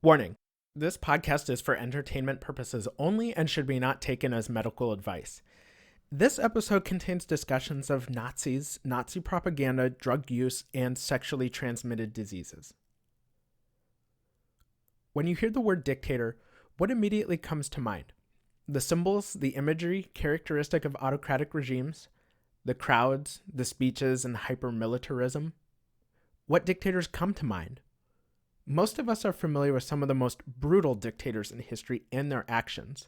Warning: this podcast is for entertainment purposes only and should be not taken as medical advice. This episode contains discussions of Nazis, Nazi propaganda, drug use, and sexually transmitted diseases. When you hear the word dictator, what immediately comes to mind? The symbols, the imagery characteristic of autocratic regimes, the crowds, the speeches, and hyper-militarism? What dictators come to mind? Most of us are familiar with some of the most brutal dictators in history and their actions,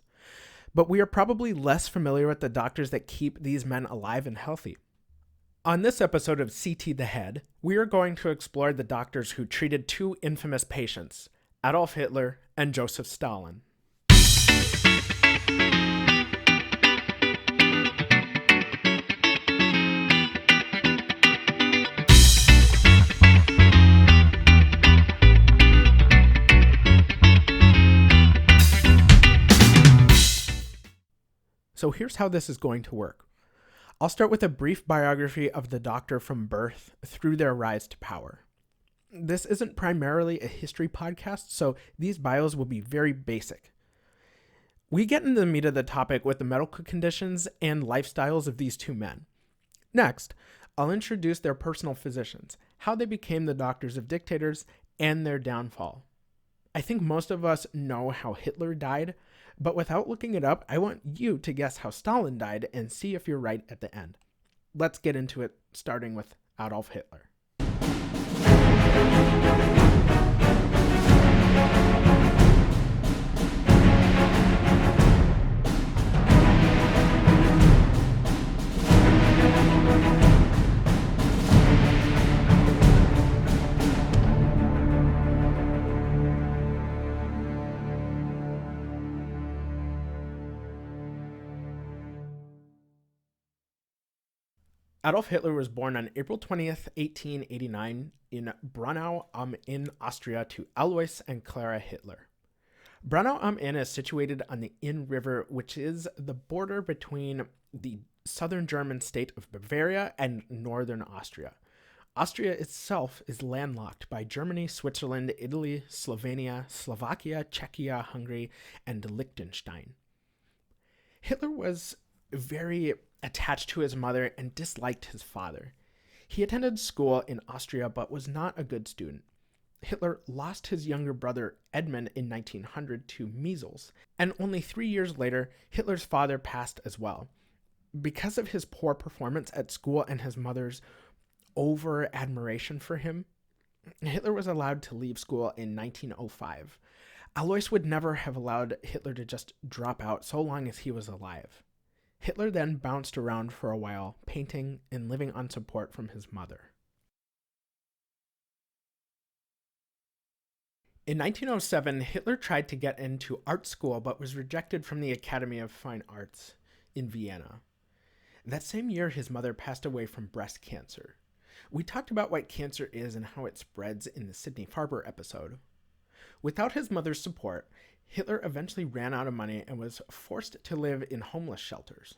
but we are probably less familiar with the doctors that keep these men alive and healthy. On this episode of CT the Head, we are going to explore the doctors who treated two infamous patients, Adolf Hitler and Joseph Stalin. So here's how this is going to work. I'll start with a brief biography of the doctor from birth through their rise to power. This isn't primarily a history podcast, so these bios will be very basic. We get into the meat of the topic with the medical conditions and lifestyles of these two men. Next, I'll introduce their personal physicians, how they became the doctors of dictators, and their downfall. I think most of us know how Hitler died, but without looking it up, I want you to guess how Stalin died and see if you're right at the end. Let's get into it, starting with Adolf Hitler. Adolf Hitler was born on April 20th, 1889 in Braunau am Inn, Austria, to Alois and Clara Hitler. Braunau am Inn is situated on the Inn River, which is the border between the southern German state of Bavaria and northern Austria. Austria itself is landlocked by Germany, Switzerland, Italy, Slovenia, Slovakia, Czechia, Hungary, and Liechtenstein. Hitler was very attached to his mother and disliked his father. He attended school in Austria but was not a good student. Hitler lost his younger brother Edmund in 1900 to measles, and only 3 years later, Hitler's father passed as well. Because of his poor performance at school and his mother's over-admiration for him, Hitler was allowed to leave school in 1905. Alois would never have allowed Hitler to just drop out so long as he was alive. Hitler then bounced around for a while, painting and living on support from his mother. In 1907, Hitler tried to get into art school but was rejected from the Academy of Fine Arts in Vienna. That same year, his mother passed away from breast cancer. We talked about what cancer is and how it spreads in the Sidney Farber episode. Without his mother's support, Hitler eventually ran out of money and was forced to live in homeless shelters.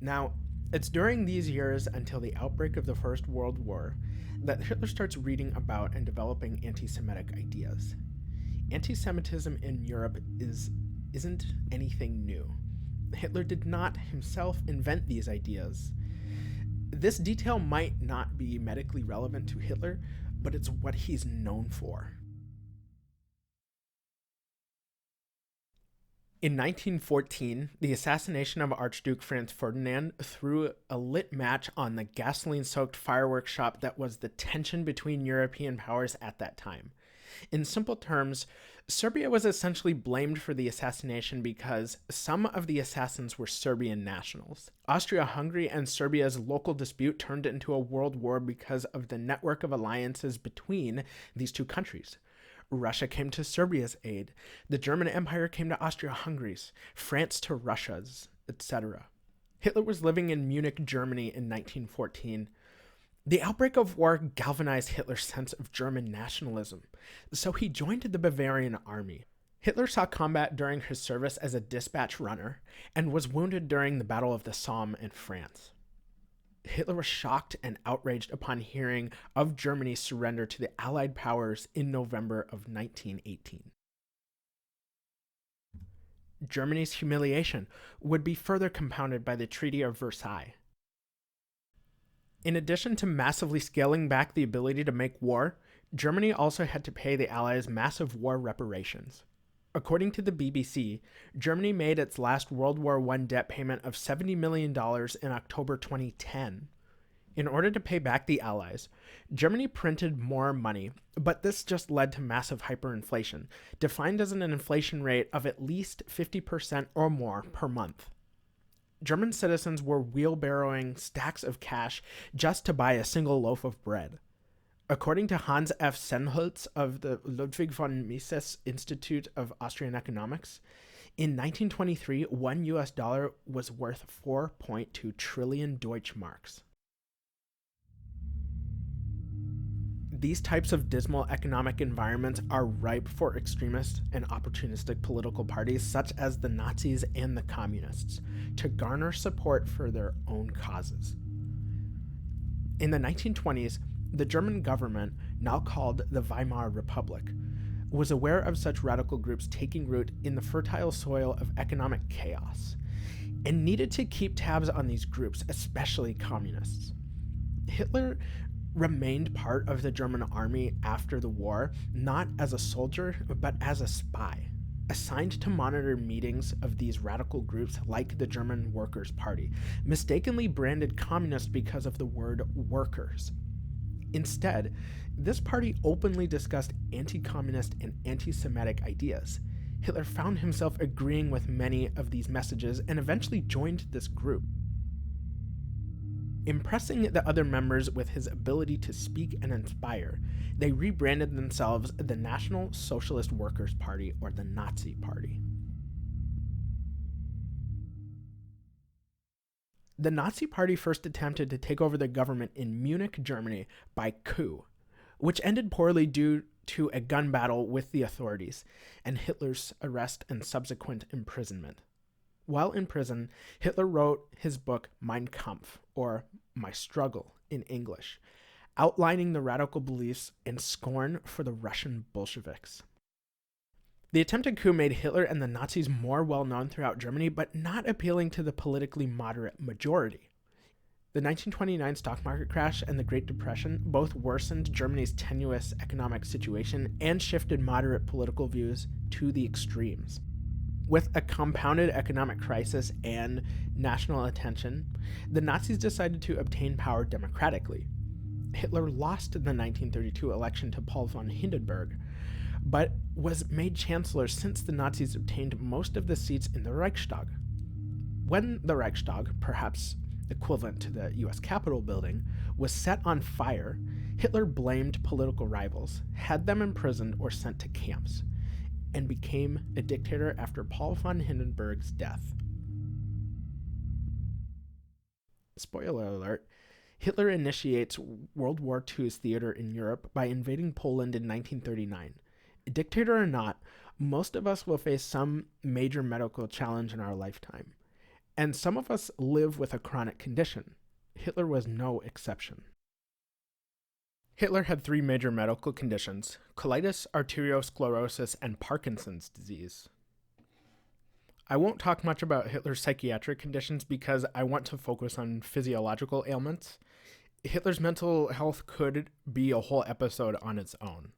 Now, it's during these years until the outbreak of the First World War that Hitler starts reading about and developing anti-Semitic ideas. Anti-Semitism in Europe isn't anything new. Hitler did not himself invent these ideas. This detail might not be medically relevant to Hitler, but it's what he's known for. In 1914, the assassination of Archduke Franz Ferdinand threw a lit match on the gasoline-soaked fireworks shop that was the tension between European powers at that time. In simple terms, Serbia was essentially blamed for the assassination because some of the assassins were Serbian nationals. Austria-Hungary and Serbia's local dispute turned into a world war because of the network of alliances between these two countries. Russia came to Serbia's aid. The German Empire came to Austria-Hungary's, France to Russia's, etc. Hitler was living in Munich, Germany in 1914. The outbreak of war galvanized Hitler's sense of German nationalism, so he joined the Bavarian army. Hitler saw combat during his service as a dispatch runner and was wounded during the Battle of the Somme in France. Hitler was shocked and outraged upon hearing of Germany's surrender to the Allied powers in November of 1918. Germany's humiliation would be further compounded by the Treaty of Versailles. In addition to massively scaling back the ability to make war, Germany also had to pay the Allies massive war reparations. According to the BBC, Germany made its last World War I debt payment of $70 million in October 2010. In order to pay back the Allies, Germany printed more money, but this just led to massive hyperinflation, defined as an inflation rate of at least 50% or more per month. German citizens were wheelbarrowing stacks of cash just to buy a single loaf of bread. According to Hans F. Senholz of the Ludwig von Mises Institute of Austrian Economics, in 1923, $1 was worth 4.2 trillion Deutschmarks. These types of dismal economic environments are ripe for extremist and opportunistic political parties such as the Nazis and the Communists to garner support for their own causes. In the 1920s, the German government, now called the Weimar Republic, was aware of such radical groups taking root in the fertile soil of economic chaos and needed to keep tabs on these groups, especially communists. Hitler remained part of the German army after the war, not as a soldier, but as a spy, assigned to monitor meetings of these radical groups like the German Workers' Party, mistakenly branded communist because of the word workers. Instead, this party openly discussed anti-communist and anti-Semitic ideas. Hitler found himself agreeing with many of these messages and eventually joined this group. Impressing the other members with his ability to speak and inspire, they rebranded themselves the National Socialist Workers' Party, or the Nazi Party. The Nazi Party first attempted to take over the government in Munich, Germany, by coup, which ended poorly due to a gun battle with the authorities and Hitler's arrest and subsequent imprisonment. While in prison, Hitler wrote his book Mein Kampf, or My Struggle in English, outlining the radical beliefs and scorn for the Russian Bolsheviks. The attempted coup made Hitler and the Nazis more well-known throughout Germany, but not appealing to the politically moderate majority. The 1929 stock market crash and the Great Depression both worsened Germany's tenuous economic situation and shifted moderate political views to the extremes. With a compounded economic crisis and national attention, the Nazis decided to obtain power democratically. Hitler lost the 1932 election to Paul von Hindenburg, but was made chancellor since the Nazis obtained most of the seats in the Reichstag. When the Reichstag, perhaps equivalent to the US Capitol building, was set on fire, Hitler blamed political rivals, had them imprisoned or sent to camps, and became a dictator after Paul von Hindenburg's death. Spoiler alert, Hitler initiates World War II's theater in Europe by invading Poland in 1939. Dictator or not, most of us will face some major medical challenge in our lifetime, and some of us live with a chronic condition. Hitler was no exception. Hitler had 3 major medical conditions: colitis, arteriosclerosis, and Parkinson's disease. I won't talk much about Hitler's psychiatric conditions because I want to focus on physiological ailments. Hitler's mental health could be a whole episode on its own.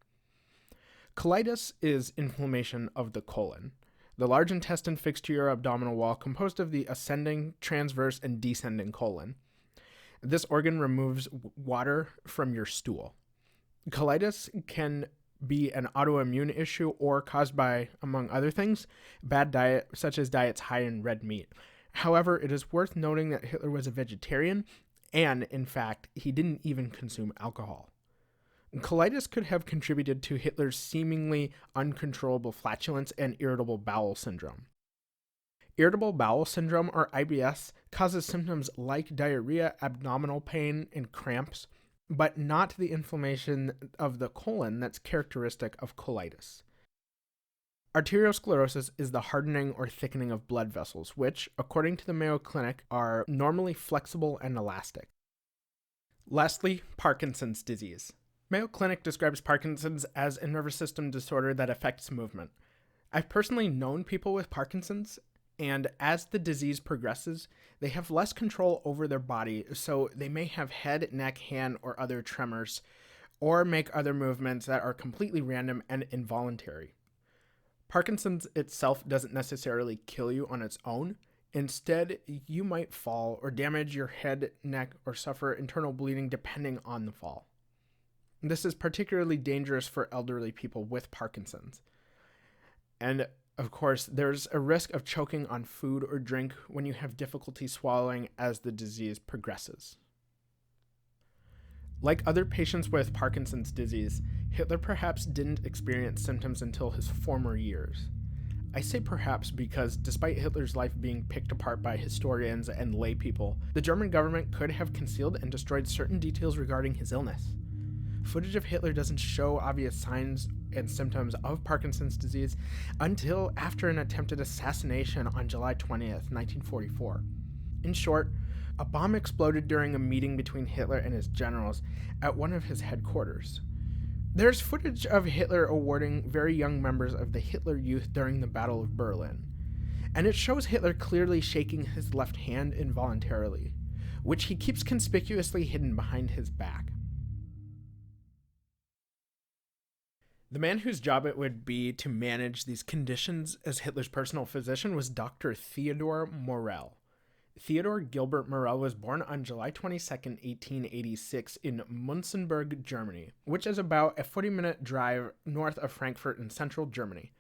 Colitis is inflammation of the colon, the large intestine fixed to your abdominal wall, composed of the ascending, transverse, and descending colon. This organ removes water from your stool. Colitis can be an autoimmune issue or caused by, among other things, bad diet, such as diets high in red meat. However, it is worth noting that Hitler was a vegetarian, and, in fact, he didn't even consume alcohol. Colitis could have contributed to Hitler's seemingly uncontrollable flatulence and irritable bowel syndrome. Irritable bowel syndrome, or IBS, causes symptoms like diarrhea, abdominal pain, and cramps, but not the inflammation of the colon that's characteristic of colitis. Arteriosclerosis is the hardening or thickening of blood vessels, which, according to the Mayo Clinic, are normally flexible and elastic. Lastly, Parkinson's disease. Mayo Clinic describes Parkinson's as a nervous system disorder that affects movement. I've personally known people with Parkinson's, and as the disease progresses, they have less control over their body, so they may have head, neck, hand, or other tremors, or make other movements that are completely random and involuntary. Parkinson's itself doesn't necessarily kill you on its own. Instead, you might fall or damage your head, neck, or suffer internal bleeding depending on the fall. This is particularly dangerous for elderly people with Parkinson's. And of course, there's a risk of choking on food or drink when you have difficulty swallowing as the disease progresses. Like other patients with Parkinson's disease, Hitler perhaps didn't experience symptoms until his former years. I say perhaps because, despite Hitler's life being picked apart by historians and lay people, the German government could have concealed and destroyed certain details regarding his illness. Footage of Hitler doesn't show obvious signs and symptoms of Parkinson's disease until after an attempted assassination on July 20th, 1944. In short, a bomb exploded during a meeting between Hitler and his generals at one of his headquarters. There's footage of Hitler awarding very young members of the Hitler Youth during the Battle of Berlin, and it shows Hitler clearly shaking his left hand involuntarily, which he keeps conspicuously hidden behind his back. The man whose job it would be to manage these conditions as Hitler's personal physician was Dr. Theodor Morell. Theodor Gilbert Morell was born on July 22, 1886 in Munzenberg, Germany, which is about a 40-minute drive north of Frankfurt in central Germany.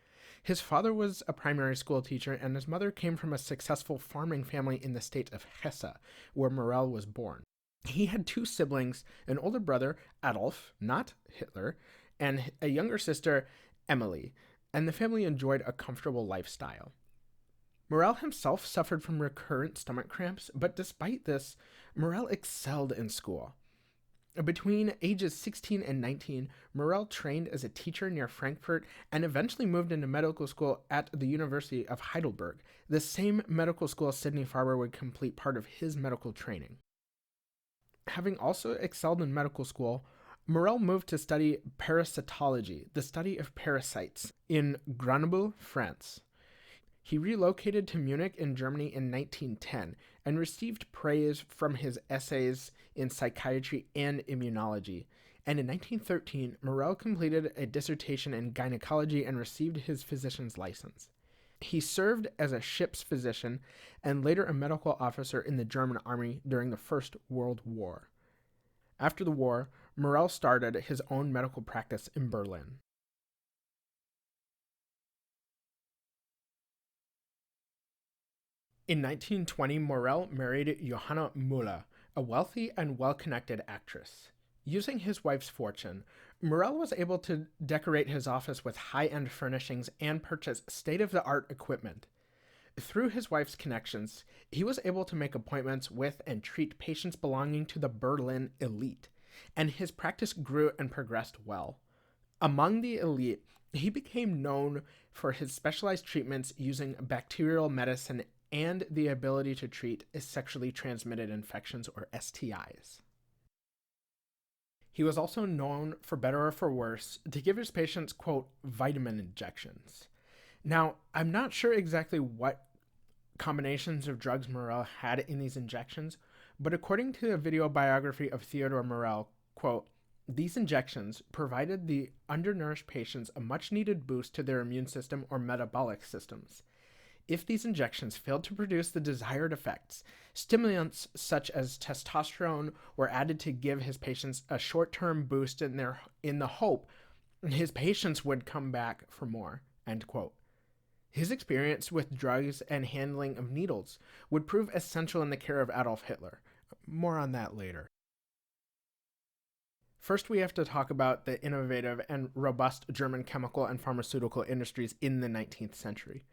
His father was a primary school teacher, and his mother came from a successful farming family in the state of Hesse, where Morell was born. He had two siblings, an older brother, Adolf, not Hitler, and a younger sister, Emily, and the family enjoyed a comfortable lifestyle. Morell himself suffered from recurrent stomach cramps, but despite this, Morell excelled in school. Between ages 16 and 19, Morell trained as a teacher near Frankfurt and eventually moved into medical school at the University of Heidelberg, the same medical school Sidney Farber would complete part of his medical training. Having also excelled in medical school, Morell moved to study parasitology, the study of parasites, in Grenoble, France. He relocated to Munich in Germany in 1910 and received praise from his essays in psychiatry and immunology. And in 1913, Morell completed a dissertation in gynecology and received his physician's license. He served as a ship's physician and later a medical officer in the German army during the First World War. After the war, Morell started his own medical practice in Berlin. In 1920, Morell married Johanna Müller, a wealthy and well-connected actress. Using his wife's fortune, Morell was able to decorate his office with high-end furnishings and purchase state-of-the-art equipment. Through his wife's connections, he was able to make appointments with and treat patients belonging to the Berlin elite, and his practice grew and progressed well. Among the elite, he became known for his specialized treatments using bacterial medicine and the ability to treat sexually transmitted infections, or STIs. He was also known, for better or for worse, to give his patients, quote, vitamin injections. Now, I'm not sure exactly what combinations of drugs Morell had in these injections, but according to a video biography of Theodor Morell, quote, these injections provided the undernourished patients a much-needed boost to their immune system or metabolic systems. If these injections failed to produce the desired effects, stimulants such as testosterone were added to give his patients a short-term boost in the hope his patients would come back for more, end quote. His experience with drugs and handling of needles would prove essential in the care of Adolf Hitler. More on that later. First, we have to talk about the innovative and robust German chemical and pharmaceutical industries in the 19th century.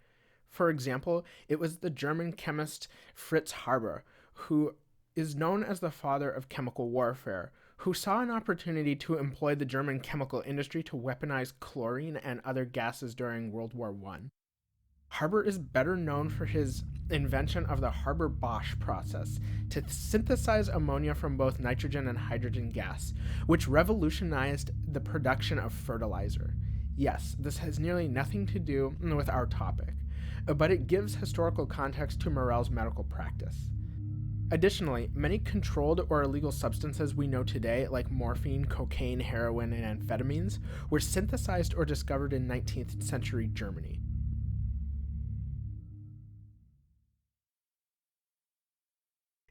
For example, it was the German chemist Fritz Haber, who is known as the father of chemical warfare, who saw an opportunity to employ the German chemical industry to weaponize chlorine and other gases during World War I. Haber is better known for his invention of the Haber-Bosch process to synthesize ammonia from both nitrogen and hydrogen gas, which revolutionized the production of fertilizer. Yes, this has nearly nothing to do with our topic, but it gives historical context to Morell's medical practice. Additionally, many controlled or illegal substances we know today, like morphine, cocaine, heroin, and amphetamines, were synthesized or discovered in 19th century Germany.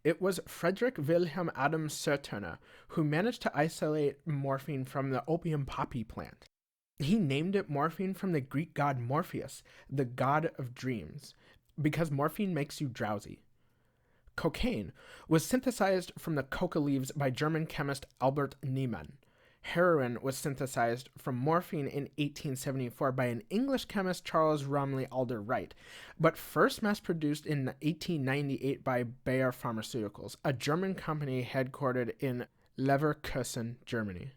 It was Friedrich Wilhelm Adam Serturner who managed to isolate morphine from the opium poppy plant. He named it morphine from the Greek god Morpheus, the god of dreams, because morphine makes you drowsy. Cocaine was synthesized from the coca leaves by German chemist Albert Niemann. Heroin was synthesized from morphine in 1874 by an English chemist, Charles Romilly Alder Wright, but first mass-produced in 1898 by Bayer Pharmaceuticals, a German company headquartered in Leverkusen, Germany.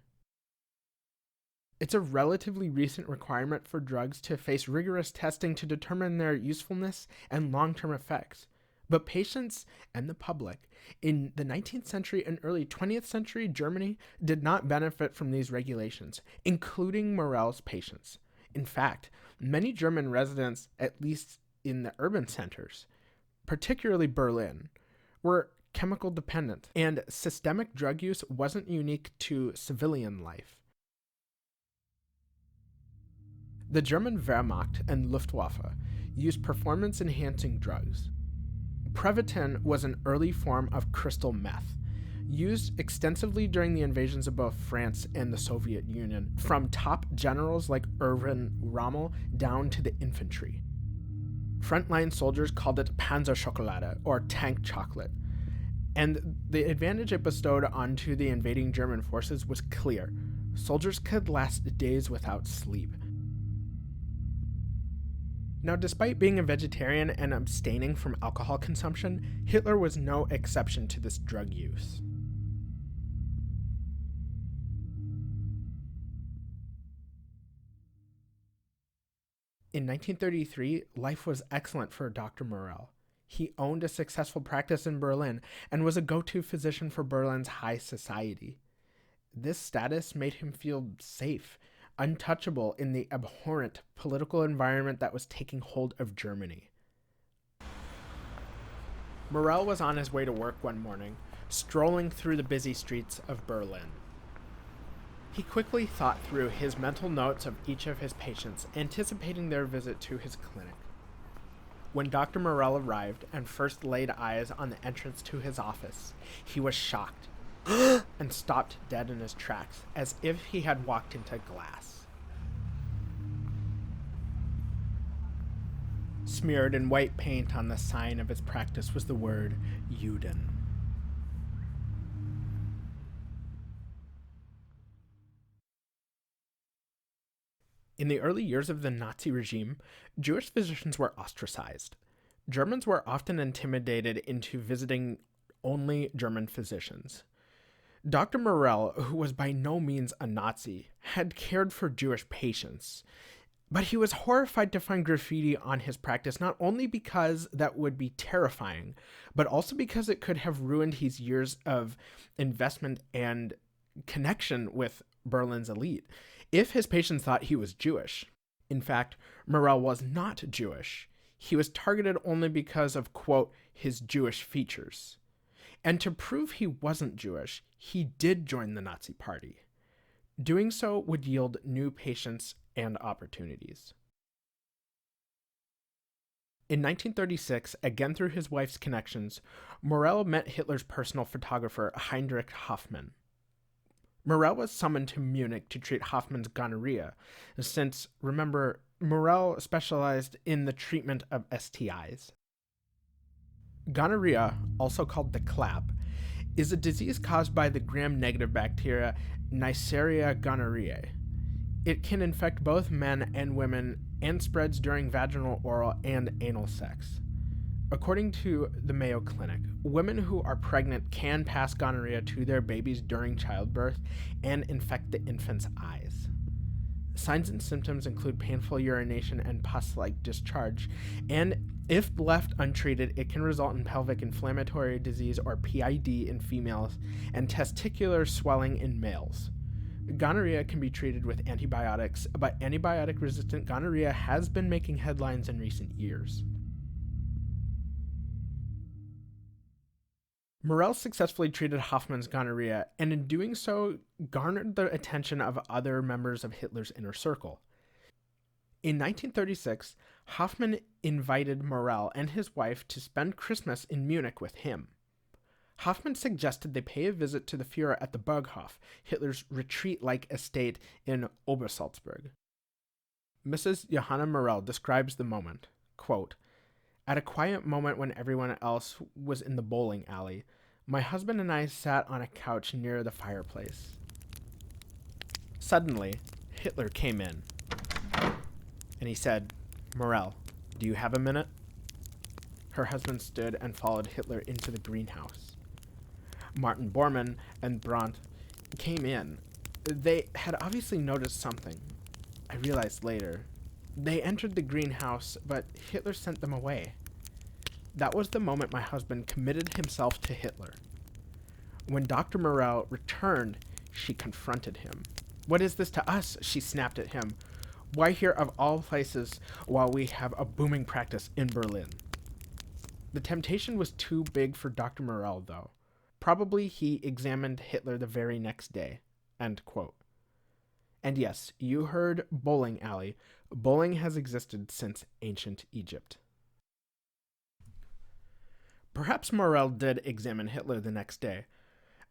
It's a relatively recent requirement for drugs to face rigorous testing to determine their usefulness and long-term effects. But patients and the public in the 19th century and early 20th century Germany did not benefit from these regulations, including Morell's patients. In fact, many German residents, at least in the urban centers, particularly Berlin, were chemical dependent, and systemic drug use wasn't unique to civilian life. The German Wehrmacht and Luftwaffe used performance-enhancing drugs. Prevatin was an early form of crystal meth, used extensively during the invasions of both France and the Soviet Union, from top generals like Erwin Rommel down to the infantry. Frontline soldiers called it Panzerschokolade, or tank chocolate, and the advantage it bestowed onto the invading German forces was clear. Soldiers could last days without sleep. Now, despite being a vegetarian and abstaining from alcohol consumption, Hitler was no exception to this drug use. In 1933, life was excellent for Dr. Morell. He owned a successful practice in Berlin and was a go-to physician for Berlin's high society. This status made him feel safe, untouchable in the abhorrent political environment that was taking hold of Germany. Morell was on his way to work one morning, strolling through the busy streets of Berlin. He quickly thought through his mental notes of each of his patients, anticipating their visit to his clinic. When Dr. Morell arrived and first laid eyes on the entrance to his office, he was shocked and stopped dead in his tracks, as if he had walked into glass. Smeared in white paint on the sign of his practice was the word Juden. In the early years of the Nazi regime, Jewish physicians were ostracized. Germans were often intimidated into visiting only German physicians. Dr. Morell, who was by no means a Nazi, had cared for Jewish patients, but he was horrified to find graffiti on his practice, not only because that would be terrifying, but also because it could have ruined his years of investment and connection with Berlin's elite, if his patients thought he was Jewish. In fact, Morell was not Jewish. He was targeted only because of, quote, his Jewish features. And to prove he wasn't Jewish, he did join the Nazi Party. Doing so would yield new patients and opportunities. In 1936, again through his wife's connections, Morell met Hitler's personal photographer, Heinrich Hoffmann. Morell was summoned to Munich to treat Hoffmann's gonorrhea, since, remember, Morell specialized in the treatment of STIs. Gonorrhea, also called the clap, is a disease caused by the gram-negative bacteria Neisseria gonorrhoeae. It can infect both men and women and spreads during vaginal, oral, and anal sex. According to the Mayo Clinic, women who are pregnant can pass gonorrhea to their babies during childbirth and infect the infant's eyes. Signs and symptoms include painful urination and pus-like discharge, and if left untreated, it can result in pelvic inflammatory disease or PID in females and testicular swelling in males. Gonorrhea can be treated with antibiotics, but antibiotic-resistant gonorrhea has been making headlines in recent years. Morell successfully treated Hoffman's gonorrhea, and in doing so, garnered the attention of other members of Hitler's inner circle. In 1936, Hoffman invited Morell and his wife to spend Christmas in Munich with him. Hoffman suggested they pay a visit to the Führer at the Berghof, Hitler's retreat-like estate in Obersalzberg. Mrs. Johanna Morell describes the moment, quote, "At a quiet moment when everyone else was in the bowling alley, my husband and I sat on a couch near the fireplace. Suddenly, Hitler came in, and he said, 'Morell, do you have a minute?' Her husband stood and followed Hitler into the greenhouse. Martin Bormann and Brandt came in. They had obviously noticed something. I realized later. They entered the greenhouse, but Hitler sent them away. That was the moment my husband committed himself to Hitler. When Dr. Morell returned, she confronted him. 'What is this to us?' she snapped at him. 'Why here of all places while we have a booming practice in Berlin?' The temptation was too big for Dr. Morell, though. Probably he examined Hitler the very next day." End quote. And yes, you heard bowling alley. Bowling has existed since ancient Egypt. Perhaps Morell did examine Hitler the next day.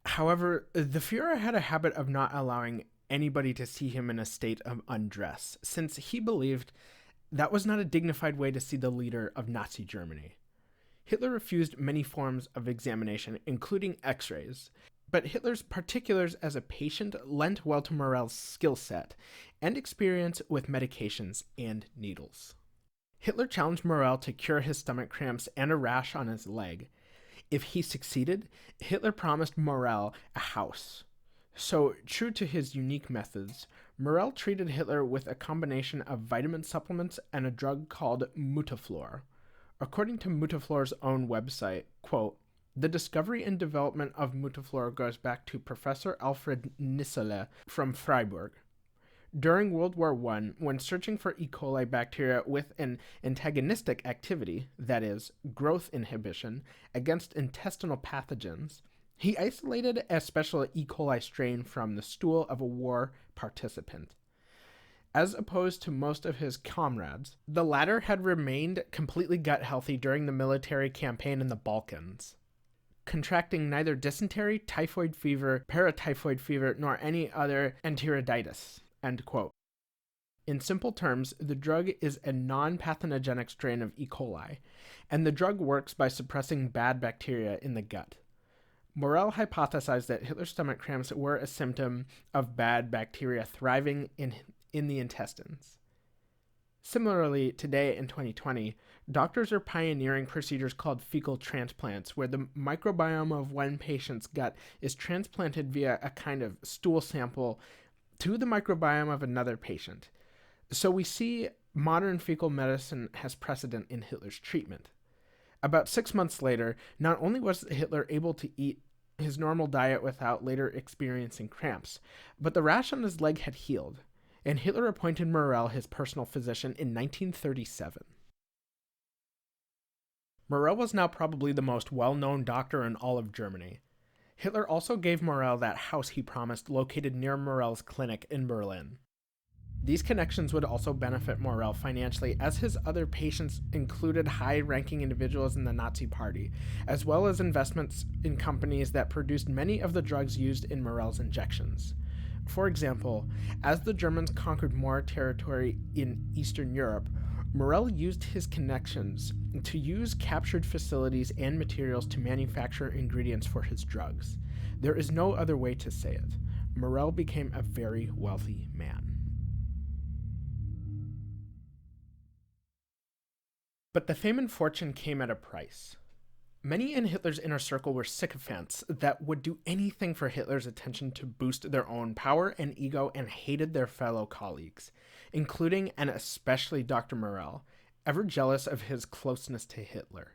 However, the Führer had a habit of not allowing anybody to see him in a state of undress, since he believed that was not a dignified way to see the leader of Nazi Germany. Hitler refused many forms of examination, including x-rays, but Hitler's particulars as a patient lent well to Morell's skill set and experience with medications and needles. Hitler challenged Morell to cure his stomach cramps and a rash on his leg. If he succeeded, Hitler promised Morell a house. So, true to his unique methods, Morell treated Hitler with a combination of vitamin supplements and a drug called Mutaflor. According to Mutaflor's own website, quote, "The discovery and development of Mutaflor goes back to Professor Alfred Nissele from Freiburg. During World War I, when searching for E. coli bacteria with an antagonistic activity, that is, growth inhibition, against intestinal pathogens, he isolated a special E. coli strain from the stool of a war participant. As opposed to most of his comrades, the latter had remained completely gut healthy during the military campaign in the Balkans, contracting neither dysentery, typhoid fever, paratyphoid fever, nor any other enteriditis." End quote. In simple terms, the drug is a non-pathogenic strain of E. coli, and the drug works by suppressing bad bacteria in the gut. Morell hypothesized that Hitler's stomach cramps were a symptom of bad bacteria thriving in the intestines. Similarly, today in 2020, doctors are pioneering procedures called fecal transplants, where the microbiome of one patient's gut is transplanted via a kind of stool sample to the microbiome of another patient. So we see modern fecal medicine has precedent in Hitler's treatment. About 6 months later, not only was Hitler able to eat his normal diet without later experiencing cramps, but the rash on his leg had healed, and Hitler appointed Morell his personal physician in 1937. Morell was now probably the most well-known doctor in all of Germany. Hitler also gave Morell that house he promised located near Morell's clinic in Berlin. These connections would also benefit Morell financially, as his other patients included high-ranking individuals in the Nazi Party, as well as investments in companies that produced many of the drugs used in Morell's injections. For example, as the Germans conquered more territory in Eastern Europe, Morell used his connections to use captured facilities and materials to manufacture ingredients for his drugs. There is no other way to say it. Morell became a very wealthy man. But the fame and fortune came at a price. Many in Hitler's inner circle were sycophants that would do anything for Hitler's attention to boost their own power and ego and hated their fellow colleagues, including and especially Dr. Morell, ever jealous of his closeness to Hitler.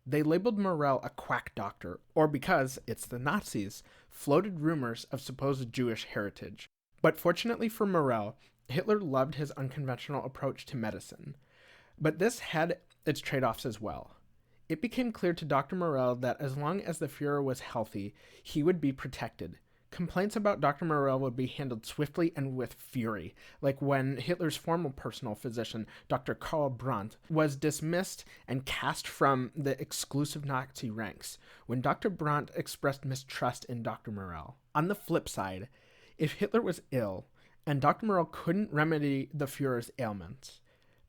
They labeled Morell a quack doctor, or because it's the Nazis, floated rumors of supposed Jewish heritage. But fortunately for Morell, Hitler loved his unconventional approach to medicine. But this had its trade-offs as well. It became clear to Dr. Morell that as long as the Fuhrer was healthy, he would be protected. Complaints about Dr. Morell would be handled swiftly and with fury, like when Hitler's former personal physician, Dr. Karl Brandt, was dismissed and cast from the exclusive Nazi ranks, when Dr. Brandt expressed mistrust in Dr. Morell. On the flip side, if Hitler was ill, and Dr. Morell couldn't remedy the Fuhrer's ailments,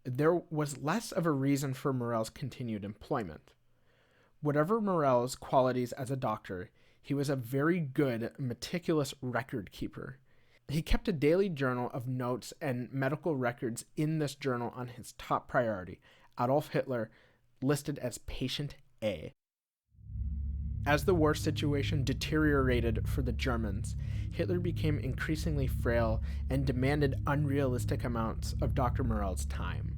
there was less of a reason for Morell's continued employment. Whatever Morell's qualities as a doctor, he was a very good, meticulous record keeper. He kept a daily journal of notes and medical records in this journal on his top priority, Adolf Hitler, listed as Patient A. As the war situation deteriorated for the Germans, Hitler became increasingly frail and demanded unrealistic amounts of Dr. Morell's time.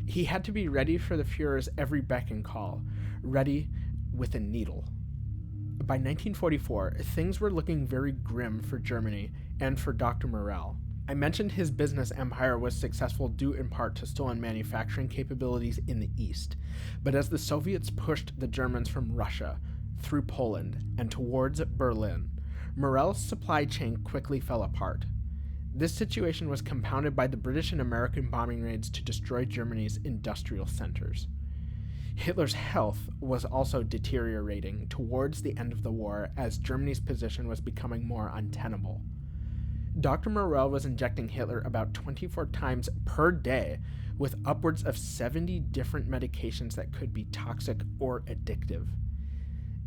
He had to be ready for the Fuhrer's every beck and call, ready with a needle. By 1944, things were looking very grim for Germany and for Dr. Morell. I mentioned his business empire was successful due in part to stolen manufacturing capabilities in the East, but as the Soviets pushed the Germans from Russia, through Poland, and towards Berlin, Morell's supply chain quickly fell apart. This situation was compounded by the British and American bombing raids to destroy Germany's industrial centers. Hitler's health was also deteriorating towards the end of the war as Germany's position was becoming more untenable. Dr. Morell was injecting Hitler about 24 times per day with upwards of 70 different medications that could be toxic or addictive.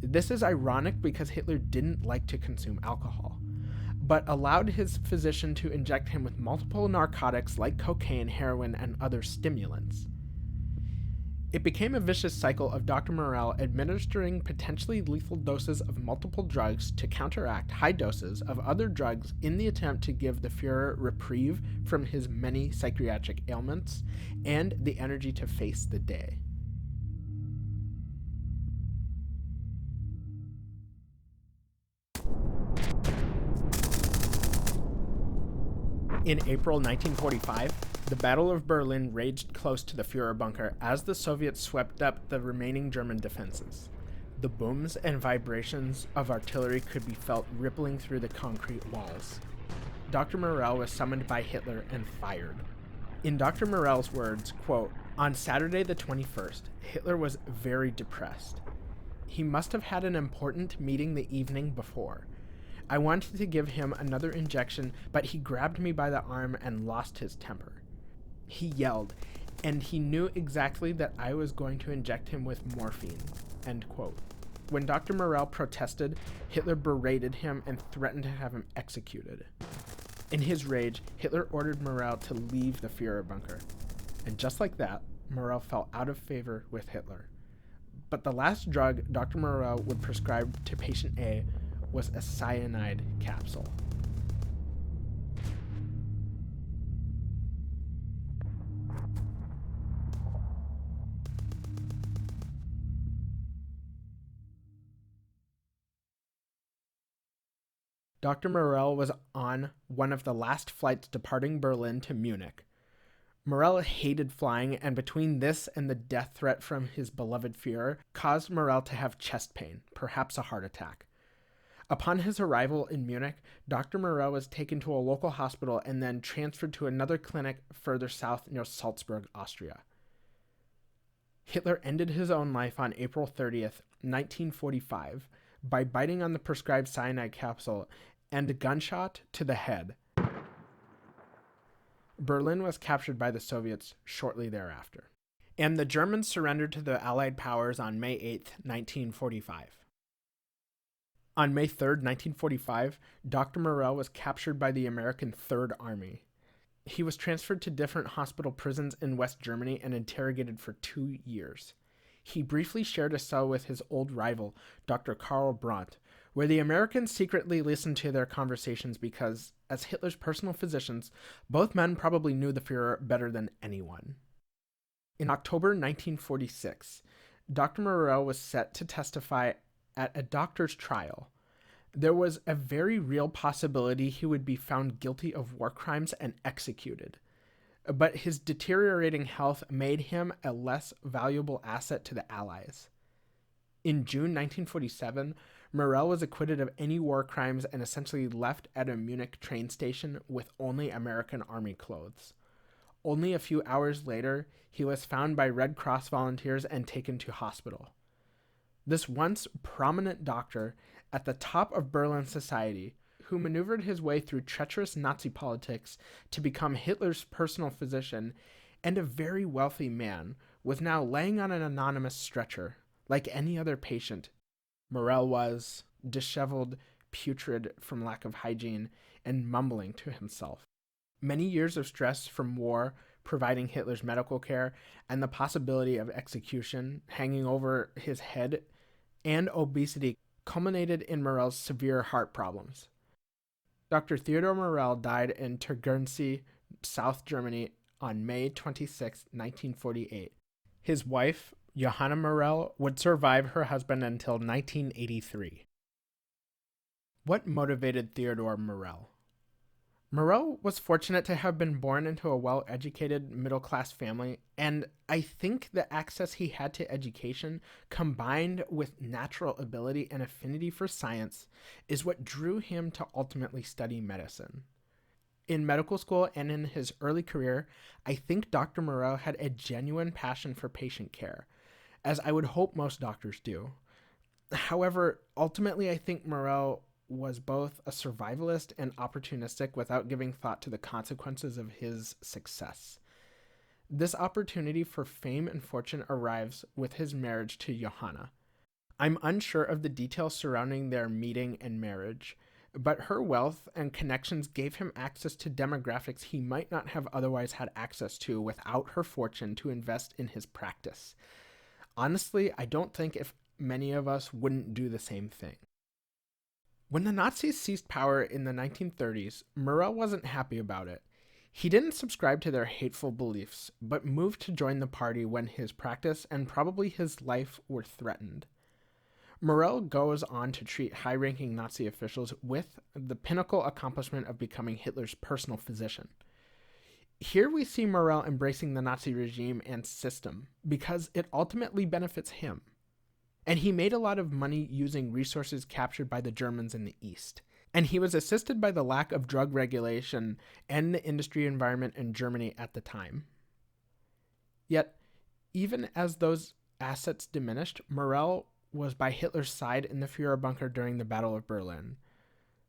This is ironic because Hitler didn't like to consume alcohol, but allowed his physician to inject him with multiple narcotics like cocaine, heroin, and other stimulants. It became a vicious cycle of Dr. Morell administering potentially lethal doses of multiple drugs to counteract high doses of other drugs in the attempt to give the Fuhrer reprieve from his many psychiatric ailments and the energy to face the day. In April 1945, the Battle of Berlin raged close to the Fuhrer bunker as the Soviets swept up the remaining German defenses. The booms and vibrations of artillery could be felt rippling through the concrete walls. Dr. Morell was summoned by Hitler and fired. In Dr. Morell's words, quote, "On Saturday the 21st, Hitler was very depressed. He must have had an important meeting the evening before. I wanted to give him another injection, but he grabbed me by the arm and lost his temper. He yelled, and he knew exactly that I was going to inject him with morphine." End quote. When Dr. Morell protested, Hitler berated him and threatened to have him executed. In his rage, Hitler ordered Morell to leave the Fuhrer bunker. And just like that, Morell fell out of favor with Hitler. But the last drug Dr. Morell would prescribe to patient A was a cyanide capsule. Dr. Morell was on one of the last flights departing Berlin to Munich. Morell hated flying, and between this and the death threat from his beloved Fuhrer caused Morell to have chest pain, perhaps a heart attack. Upon his arrival in Munich, Dr. Morell was taken to a local hospital and then transferred to another clinic further south near Salzburg, Austria. Hitler ended his own life on April 30th, 1945, by biting on the prescribed cyanide capsule and a gunshot to the head. Berlin was captured by the Soviets shortly thereafter, and the Germans surrendered to the Allied powers on May 8th, 1945. On May 3rd, 1945, Dr. Morell was captured by the American Third Army. He was transferred to different hospital prisons in West Germany and interrogated for 2 years. he briefly shared a cell with his old rival, Dr. Karl Brandt, where the Americans secretly listened to their conversations because, as Hitler's personal physicians, both men probably knew the Fuhrer better than anyone. In October 1946, Dr. Morell was set to testify at a doctor's trial. There was a very real possibility he would be found guilty of war crimes and executed. But his deteriorating health made him a less valuable asset to the Allies. In June 1947, Morell was acquitted of any war crimes and essentially left at a Munich train station with only American Army clothes. Only a few hours later, he was found by Red Cross volunteers and taken to hospital. This once prominent doctor at the top of Berlin society, who maneuvered his way through treacherous Nazi politics to become Hitler's personal physician and a very wealthy man, was now laying on an anonymous stretcher, like any other patient. Morell was disheveled, putrid from lack of hygiene, and mumbling to himself. Many years of stress from war, providing Hitler's medical care, and the possibility of execution hanging over his head, and obesity culminated in Morell's severe heart problems. Dr. Theodor Morell died in Tegernsee, South Germany, on May 26, 1948. His wife, Johanna Morell, would survive her husband until 1983. What motivated Theodor Morell? Morell was fortunate to have been born into a well-educated middle-class family, and I think the access he had to education, combined with natural ability and affinity for science, is what drew him to ultimately study medicine. In medical school and in his early career, I think Dr. Morell had a genuine passion for patient care, as I would hope most doctors do. However, ultimately I think Morell was both a survivalist and opportunistic without giving thought to the consequences of his success. This opportunity for fame and fortune arrives with his marriage to Johanna. I'm unsure of the details surrounding their meeting and marriage, but her wealth and connections gave him access to demographics he might not have otherwise had access to without her fortune to invest in his practice. Honestly, I don't think if many of us wouldn't do the same thing. When the Nazis seized power in the 1930s, Morell wasn't happy about it. He didn't subscribe to their hateful beliefs, but moved to join the party when his practice and probably his life were threatened. Morell goes on to treat high-ranking Nazi officials with the pinnacle accomplishment of becoming Hitler's personal physician. Here we see Morell embracing the Nazi regime and system because it ultimately benefits him. And he made a lot of money using resources captured by the Germans in the East. And he was assisted by the lack of drug regulation and the industry environment in Germany at the time. Yet, even as those assets diminished, Morell was by Hitler's side in the Führer bunker during the Battle of Berlin.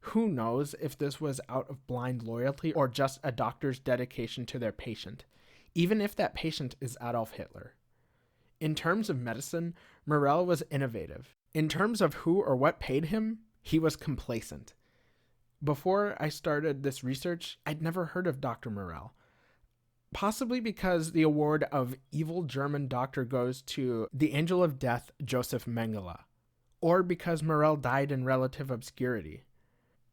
Who knows if this was out of blind loyalty or just a doctor's dedication to their patient, even if that patient is Adolf Hitler. In terms of medicine, Morell was innovative. In terms of who or what paid him, he was complacent. Before I started this research, I'd never heard of Dr. Morell. Possibly because the award of Evil German Doctor goes to the Angel of Death, Joseph Mengele, or because Morell died in relative obscurity.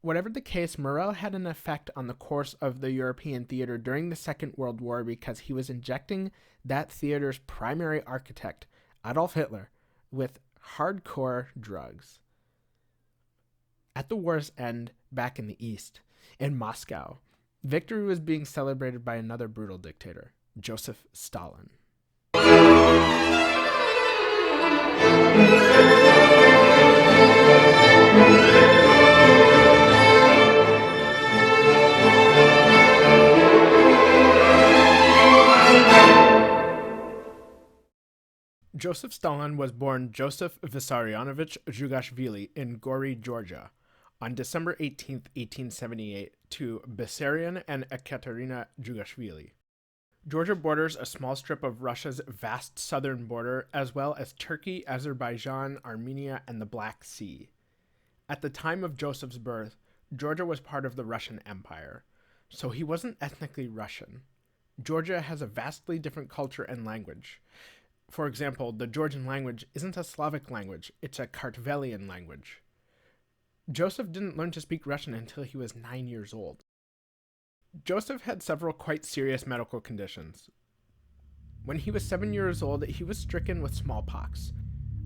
Whatever the case, Morell had an effect on the course of the European theater during the Second World War because he was injecting that theater's primary architect, Adolf Hitler, with hardcore drugs. At the war's end, back in the East, in Moscow, victory was being celebrated by another brutal dictator, Joseph Stalin. Joseph Stalin was born Joseph Vissarionovich Zhugashvili in Gori, Georgia, on December 18, 1878, to Bessarion and Ekaterina Zhugashvili. Georgia borders a small strip of Russia's vast southern border, as well as Turkey, Azerbaijan, Armenia, and the Black Sea. At the time of Joseph's birth, Georgia was part of the Russian Empire, so he wasn't ethnically Russian. Georgia has a vastly different culture and language. For example, the Georgian language isn't a Slavic language, it's a Kartvelian language. Joseph didn't learn to speak Russian until he was 9 years old. Joseph had several quite serious medical conditions. When he was 7 years old, he was stricken with smallpox.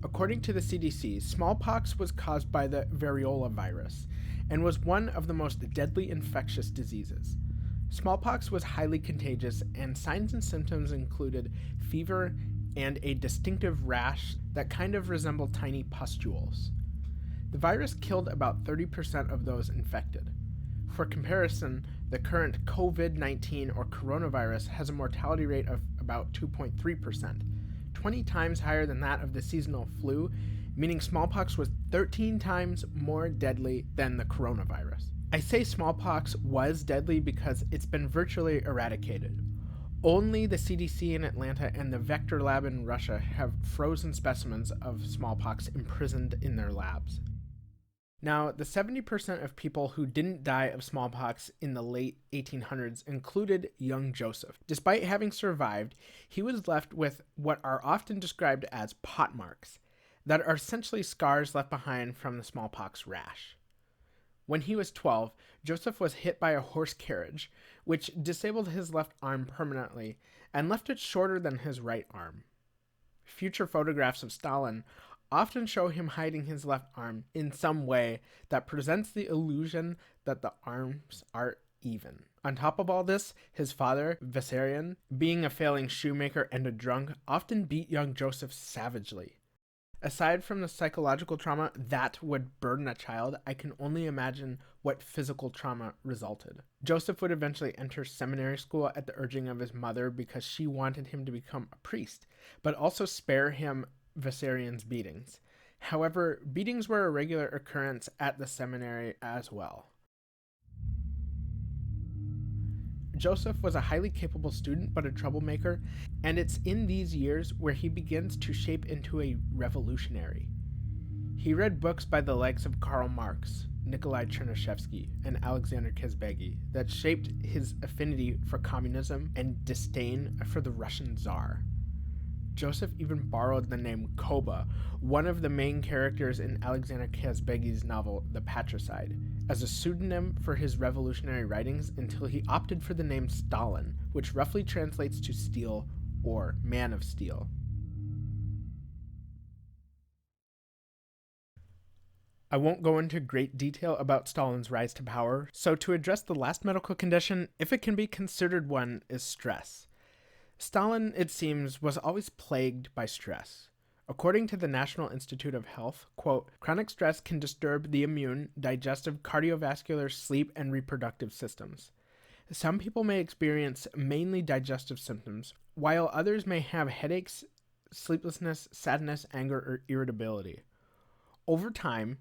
According to the CDC, smallpox was caused by the variola virus and was one of the most deadly infectious diseases. Smallpox was highly contagious, and signs and symptoms included fever and a distinctive rash that kind of resembled tiny pustules. The virus killed about 30% of those infected. For comparison, the current COVID-19 or coronavirus has a mortality rate of about 2.3%, 20 times higher than that of the seasonal flu, meaning smallpox was 13 times more deadly than the coronavirus. I say smallpox was deadly because it's been virtually eradicated. Only the CDC in Atlanta and the Vector Lab in Russia have frozen specimens of smallpox imprisoned in their labs. Now, the 70% of people who didn't die of smallpox in the late 1800s included young Joseph. Despite having survived, he was left with what are often described as pockmarks, that are essentially scars left behind from the smallpox rash. When he was 12, Joseph was hit by a horse carriage, which disabled his left arm permanently and left it shorter than his right arm. Future photographs of Stalin often show him hiding his left arm in some way that presents the illusion that the arms are even. On top of all this, his father, Vissarion, being a failing shoemaker and a drunk, often beat young Joseph savagely. Aside from the psychological trauma that would burden a child, I can only imagine what physical trauma resulted. Joseph would eventually enter seminary school at the urging of his mother because she wanted him to become a priest, but also spare him Vissarion's beatings. However, beatings were a regular occurrence at the seminary as well. Joseph was a highly capable student but a troublemaker, and it's in these years where he begins to shape into a revolutionary. He read books by the likes of Karl Marx, Nikolai Chernyshevsky, and Alexander Kazbegi that shaped his affinity for communism and disdain for the Russian Tsar. Joseph even borrowed the name Koba, one of the main characters in Alexander Kazbegi's novel The Patricide, as a pseudonym for his revolutionary writings until he opted for the name Stalin, which roughly translates to steel or man of steel. I won't go into great detail about Stalin's rise to power, so to address the last medical condition, if it can be considered one, is stress. Stalin, it seems, was always plagued by stress. According to the National Institute of Health, quote, chronic stress can disturb the immune, digestive, cardiovascular, sleep, and reproductive systems. Some people may experience mainly digestive symptoms, while others may have headaches, sleeplessness, sadness, anger, or irritability. Over time,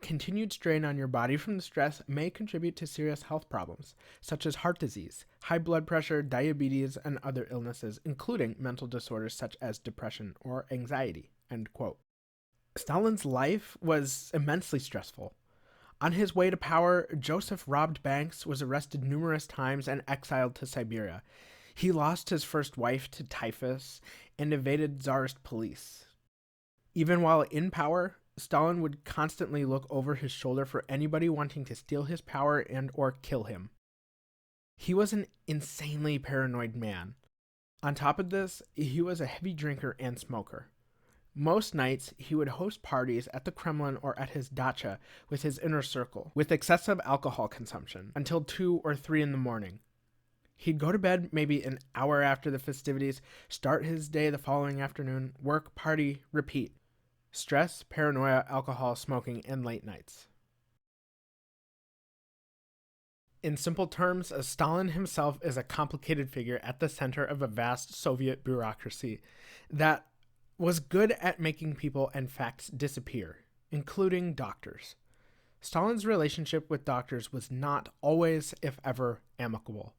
continued strain on your body from the stress may contribute to serious health problems, such as heart disease, high blood pressure, diabetes, and other illnesses, including mental disorders such as depression or anxiety, end quote. Stalin's life was immensely stressful. On his way to power, Joseph robbed banks, was arrested numerous times, and exiled to Siberia. He lost his first wife to typhus and evaded Tsarist police. Even while in power, Stalin would constantly look over his shoulder for anybody wanting to steal his power and or kill him. He was an insanely paranoid man. On top of this, he was a heavy drinker and smoker. Most nights, he would host parties at the Kremlin or at his dacha with his inner circle, with excessive alcohol consumption, until 2 or 3 in the morning. He'd go to bed maybe an hour after the festivities, start his day the following afternoon, work, party, repeat. Stress, paranoia, alcohol, smoking, and late nights. In simple terms, Stalin himself is a complicated figure at the center of a vast Soviet bureaucracy that was good at making people and facts disappear, including doctors. Stalin's relationship with doctors was not always, if ever, amicable.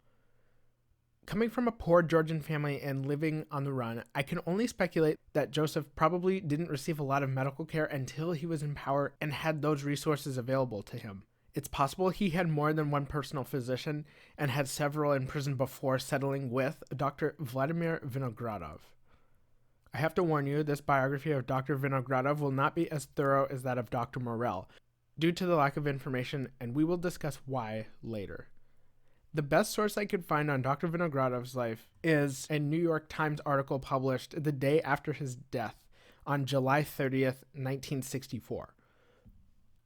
Coming from a poor Georgian family and living on the run, I can only speculate that Joseph probably didn't receive a lot of medical care until he was in power and had those resources available to him. It's possible he had more than one personal physician and had several in prison before settling with Dr. Vladimir Vinogradov. I have to warn you, this biography of Dr. Vinogradov will not be as thorough as that of Dr. Morell, due to the lack of information, and we will discuss why later. The best source I could find on Dr. Vinogradov's life is a New York Times article published the day after his death on July 30th, 1964.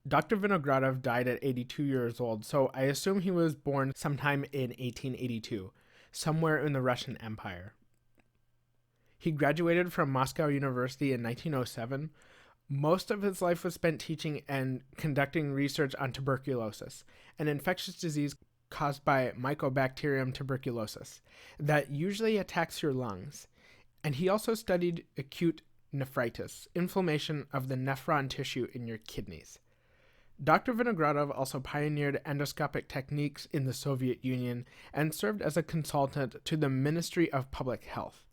Dr. Vinogradov died at 82 years old, so I assume he was born sometime in 1882, somewhere in the Russian Empire. He graduated from Moscow University in 1907. Most of his life was spent teaching and conducting research on tuberculosis, an infectious disease caused by Mycobacterium tuberculosis that usually attacks your lungs. And he also studied acute nephritis, inflammation of the nephron tissue in your kidneys. Dr. Vinogradov also pioneered endoscopic techniques in the Soviet Union and served as a consultant to the Ministry of Public Health.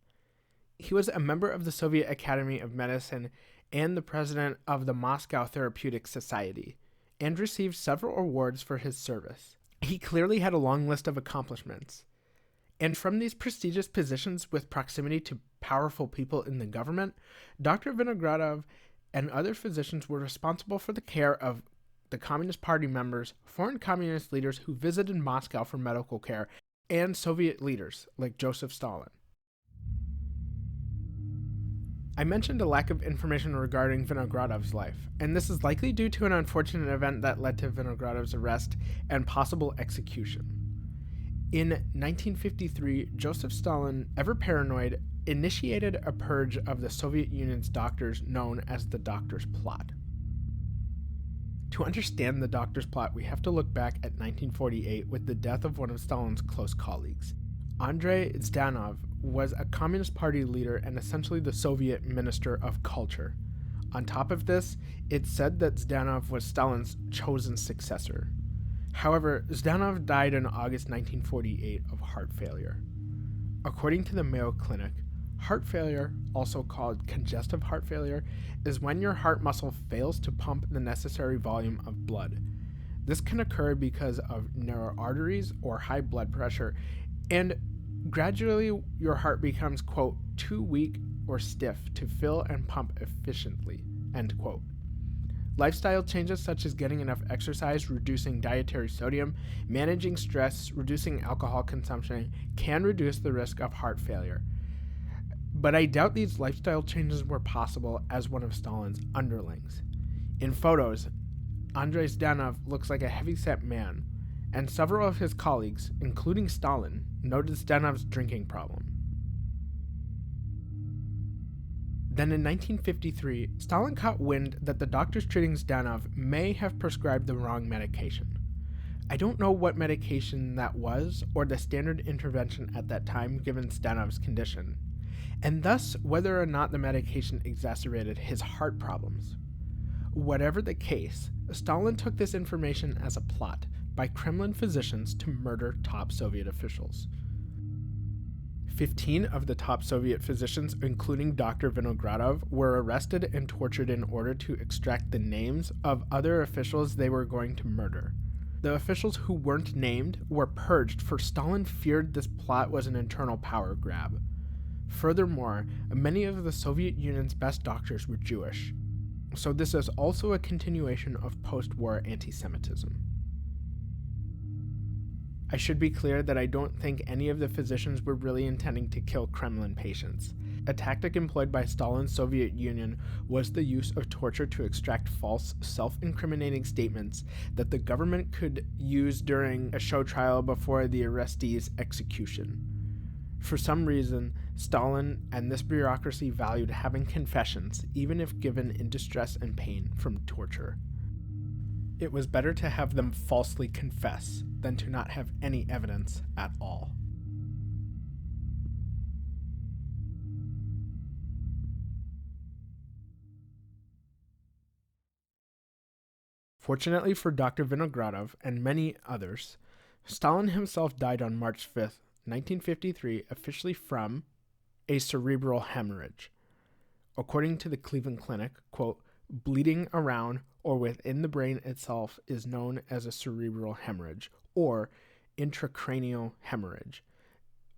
He was a member of the Soviet Academy of Medicine and the president of the Moscow Therapeutic Society, and received several awards for his service. He clearly had a long list of accomplishments. And from these prestigious positions with proximity to powerful people in the government, Dr. Vinogradov and other physicians were responsible for the care of the Communist Party members, foreign communist leaders who visited Moscow for medical care, and Soviet leaders like Joseph Stalin. I mentioned a lack of information regarding Vinogradov's life, and this is likely due to an unfortunate event that led to Vinogradov's arrest and possible execution. In 1953, Joseph Stalin, ever paranoid, initiated a purge of the Soviet Union's doctors known as the Doctors' Plot. To understand the Doctors' Plot, we have to look back at 1948 with the death of one of Stalin's close colleagues. Andrei Zhdanov was a Communist Party leader and essentially the Soviet Minister of Culture. On top of this, it's said that Zhdanov was Stalin's chosen successor. However, Zhdanov died in August 1948 of heart failure. According to the Mayo Clinic, heart failure, also called congestive heart failure, is when your heart muscle fails to pump the necessary volume of blood. This can occur because of narrow arteries or high blood pressure, and gradually your heart becomes, quote, too weak or stiff to fill and pump efficiently, end quote. Lifestyle changes such as getting enough exercise, reducing dietary sodium, managing stress, reducing alcohol consumption can reduce the risk of heart failure. But I doubt these lifestyle changes were possible as one of Stalin's underlings. In photos, Andrei Zhdanov looks like a heavyset man, and several of his colleagues, including Stalin, noted Zhdanov's drinking problem. Then in 1953, Stalin caught wind that the doctors treating Zhdanov may have prescribed the wrong medication. I don't know what medication that was or the standard intervention at that time given Zhdanov's condition, and thus whether or not the medication exacerbated his heart problems. Whatever the case, Stalin took this information as a plot by Kremlin physicians to murder top Soviet officials. 15 of the top Soviet physicians, including Dr. Vinogradov, were arrested and tortured in order to extract the names of other officials they were going to murder. The officials who weren't named were purged, for Stalin feared this plot was an internal power grab. Furthermore, many of the Soviet Union's best doctors were Jewish, so this is also a continuation of post-war anti-Semitism. I should be clear that I don't think any of the physicians were really intending to kill Kremlin patients. A tactic employed by Stalin's Soviet Union was the use of torture to extract false, self-incriminating statements that the government could use during a show trial before the arrestee's execution. For some reason, Stalin and this bureaucracy valued having confessions, even if given in distress and pain from torture. It was better to have them falsely confess than to not have any evidence at all. Fortunately for Dr. Vinogradov and many others, Stalin himself died on March 5th, 1953, officially from a cerebral hemorrhage. According to the Cleveland Clinic, quote, bleeding around or within the brain itself is known as a cerebral hemorrhage or intracranial hemorrhage.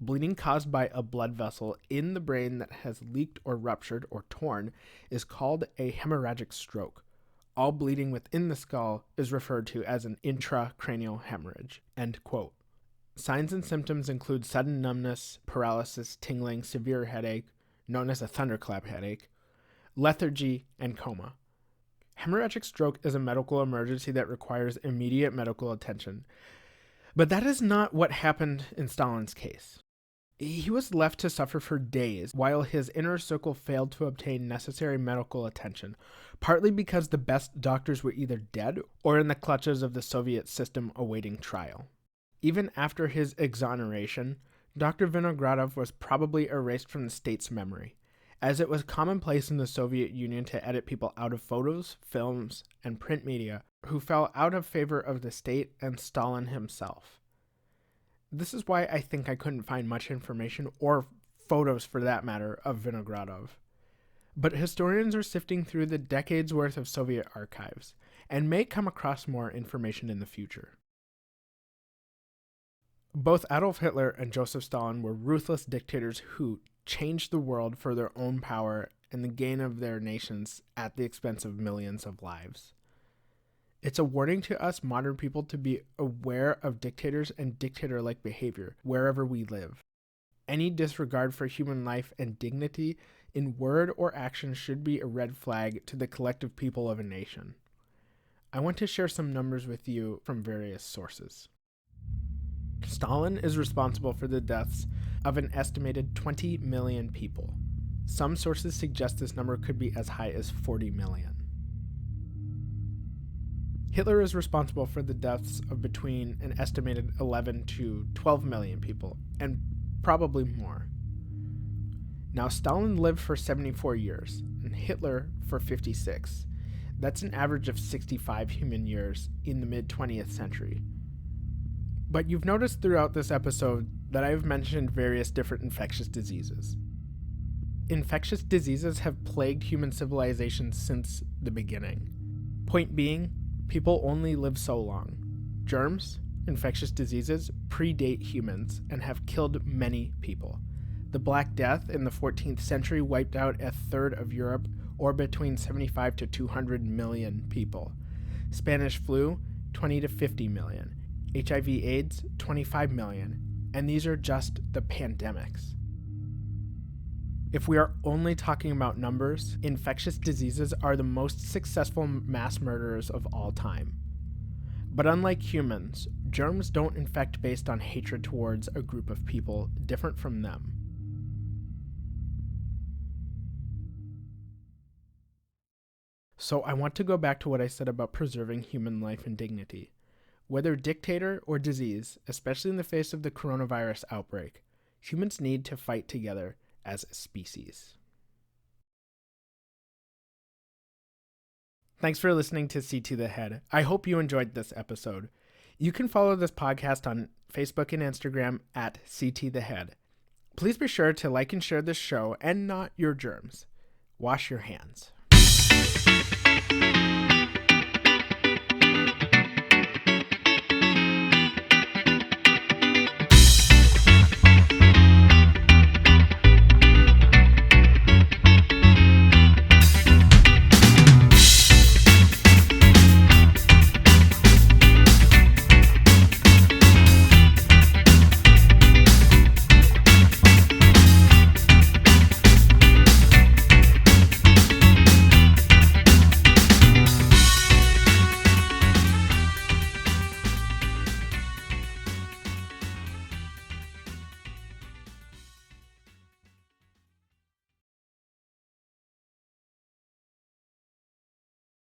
Bleeding caused by a blood vessel in the brain that has leaked or ruptured or torn is called a hemorrhagic stroke. All bleeding within the skull is referred to as an intracranial hemorrhage." End quote. Signs and symptoms include sudden numbness, paralysis, tingling, severe headache, known as a thunderclap headache, lethargy, and coma. Hemorrhagic stroke is a medical emergency that requires immediate medical attention. But that is not what happened in Stalin's case. He was left to suffer for days while his inner circle failed to obtain necessary medical attention, partly because the best doctors were either dead or in the clutches of the Soviet system awaiting trial. Even after his exoneration, Dr. Vinogradov was probably erased from the state's memory, as it was commonplace in the Soviet Union to edit people out of photos, films, and print media who fell out of favor of the state and Stalin himself. This is why I think I couldn't find much information, or photos for that matter, of Vinogradov. But historians are sifting through the decades worth of Soviet archives, and may come across more information in the future. Both Adolf Hitler and Joseph Stalin were ruthless dictators who changed the world for their own power and the gain of their nations at the expense of millions of lives. It's a warning to us modern people to be aware of dictators and dictator-like behavior wherever we live. Any disregard for human life and dignity in word or action should be a red flag to the collective people of a nation. I want to share some numbers with you from various sources. Stalin is responsible for the deaths of an estimated 20 million people. Some sources suggest this number could be as high as 40 million. Hitler is responsible for the deaths of between an estimated 11 to 12 million people, and probably more. Now, Stalin lived for 74 years, and Hitler for 56. That's an average of 65 human years in the mid-20th century. But you've noticed throughout this episode that I've mentioned various different infectious diseases. Infectious diseases have plagued human civilization since the beginning. Point being, people only live so long. Germs, infectious diseases, predate humans and have killed many people. The Black Death in the 14th century wiped out a third of Europe, or between 75 to 200 million people. Spanish flu, 20 to 50 million. HIV/AIDS, 25 million. And these are just the pandemics. If we are only talking about numbers, infectious diseases are the most successful mass murderers of all time. But unlike humans, germs don't infect based on hatred towards a group of people different from them. So I want to go back to what I said about preserving human life and dignity. Whether dictator or disease, especially in the face of the coronavirus outbreak, humans need to fight together as a species. Thanks for listening to C to the Head. I hope you enjoyed this episode. You can follow this podcast on Facebook and Instagram at CT the Head. Please be sure to like and share this show and not your germs. Wash your hands.